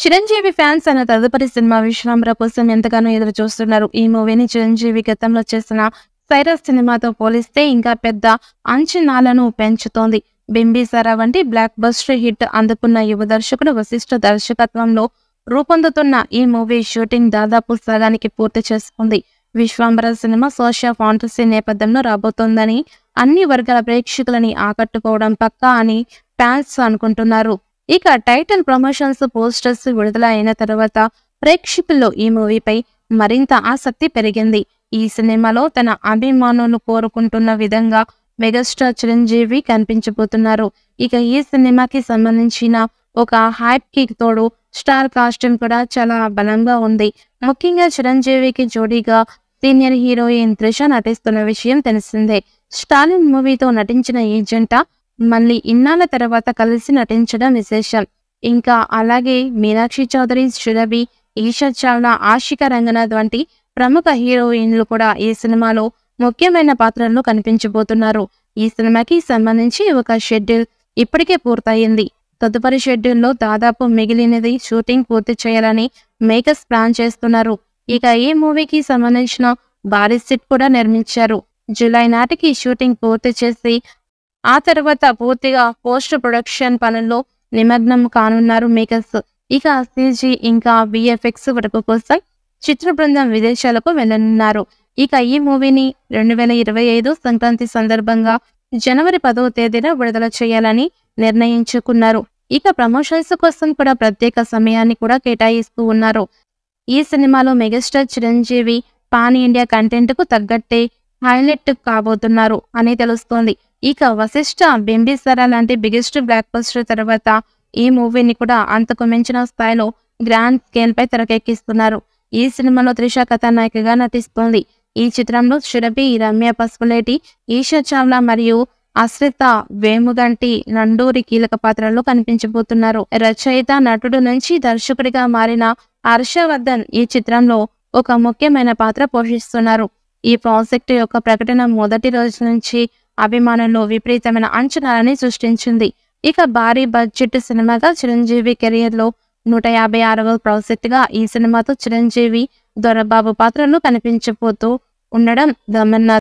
Chiranjeevi fans తన తదుపరి cinema Vishwambhara కోసం ఎంతగానో ఎదురు చూస్తున్నారు. ఈ మూవీని చిరంజీవి గతంలో చేసిన సైరస్ సినిమాతో పోలిస్తే ఇంకా పెద్ద అంచనాలను పెంచుతోంది. బింబిసార వంటి బ్లాక్ బస్టర్ హిట్ అందుకున్న యువ దర్శకుడు వశిష్ఠ దర్శకత్వంలో రూపొందుతున్న ఈ మూవీ షూటింగ్ దాదాపు సగానికి పూర్తి చేసుకుంది. విశ్వాంబర సినిమా సోషల్ ఫాంటసీ నేపథ్యంలో రాబోతోందని, అన్ని వర్గాల ప్రేక్షకులని ఆకట్టుకోవడం పక్కా అని ఫ్యాన్స్ అనుకుంటున్నారు. ఇక టైటిల్ ప్రమోషన్స్ పోస్టర్స్ విడుదల అయిన తర్వాత ప్రేక్షకుల్లో ఈ మూవీపై మరింత ఆసక్తి పెరిగింది. ఈ సినిమాలో తన అభిమానులు కోరుకుంటున్న విధంగా మెగాస్టార్ చిరంజీవి కనిపించబోతున్నారు. ఇక ఈ సినిమాకి సంబంధించిన ఒక హైప్ కి తోడు స్టార్ కాస్ట్యూమ్ కూడా చాలా బలంగా ఉంది. ముఖ్యంగా చిరంజీవికి జోడీగా సీనియర్ హీరోయిన్ త్రిష నటిస్తున్న విషయం తెలిసిందే. స్టాలిన్ మూవీతో నటించిన ఈ జంట మళ్ళీ ఇన్నాళ్ల తర్వాత కలిసి నటించడం విశేషం. ఇంకా అలాగే మీనాక్షి చౌదరి, సురభి, ఈషా చావ్లా, ఆషికా రంగనాథ్ వంటి ప్రముఖ హీరోయిన్లు కూడా ఈ సినిమాలో ముఖ్యమైన పాత్రల్లో కనిపించబోతున్నారు. ఈ సినిమాకి సంబంధించి ఒక షెడ్యూల్ ఇప్పటికే పూర్తయింది. తదుపరి షెడ్యూల్లో దాదాపు మిగిలినది షూటింగ్ పూర్తి చేయాలని మేకర్స్ ప్లాన్ చేస్తున్నారు. ఇక ఈ మూవీకి సంబంధించిన భారీ సెట్ కూడా నిర్మించారు. జూలై నాటికి షూటింగ్ పూర్తి చేసి ఆ తర్వాత పూర్తిగా పోస్ట్ ప్రొడక్షన్ పనుల్లో నిమగ్నం కానున్నారు మేకర్స్. ఇక CG ఇంకా VFX వర్క్ కోసం చిత్ర బృందం విదేశాలకు వెళ్లనున్నారు. ఇక ఈ మూవీని 2025 సంక్రాంతి సందర్భంగా జనవరి 10వ తేదీన విడుదల చేయాలని నిర్ణయించుకున్నారు. ఇక ప్రమోషన్స్ కోసం కూడా ప్రత్యేక సమయాన్ని కూడా కేటాయిస్తూ ఉన్నారు. ఈ సినిమాలో megastar Chiranjeevi pan India content కు తగ్గట్టే హైలైట్ కాబోతున్నారు అని తెలుస్తోంది. ఇక వశిష్ఠ, బింబిసార లాంటి బిగ్గెస్ట్ బ్లాక్ బస్టర్ తర్వాత ఈ మూవీని కూడా అంతకు మించిన స్థాయిలో గ్రాండ్ స్కేల్ పై తెరకెక్కిస్తున్నారు. ఈ సినిమాలో త్రిష కథానాయికగా నటిస్తోంది. ఈ చిత్రంలో సురభి, రమ్య పసుపులేటి, ఈషా చావ్లా మరియు అశ్రిత వేముగంటి నండూరి కీలక పాత్రల్లో కనిపించబోతున్నారు. రచయిత, నటుడు నుంచి దర్శకుడిగా మారిన హర్షవర్ధన్ ఈ చిత్రంలో ఒక ముఖ్యమైన పాత్ర పోషిస్తున్నారు. ఈ ప్రాజెక్టు యొక్క ప్రకటన మొదటి రోజు నుంచి అభిమానుల్లో విపరీతమైన అంచనాలని సృష్టించింది. ఇక భారీ బడ్జెట్ సినిమాగా చిరంజీవి కెరియర్ లో 156వ ప్రాజెక్ట్ గా ఈ సినిమాతో చిరంజీవి దొరబాబు పాత్రలు కనిపించబోతూ ఉండడం గమనార్హం.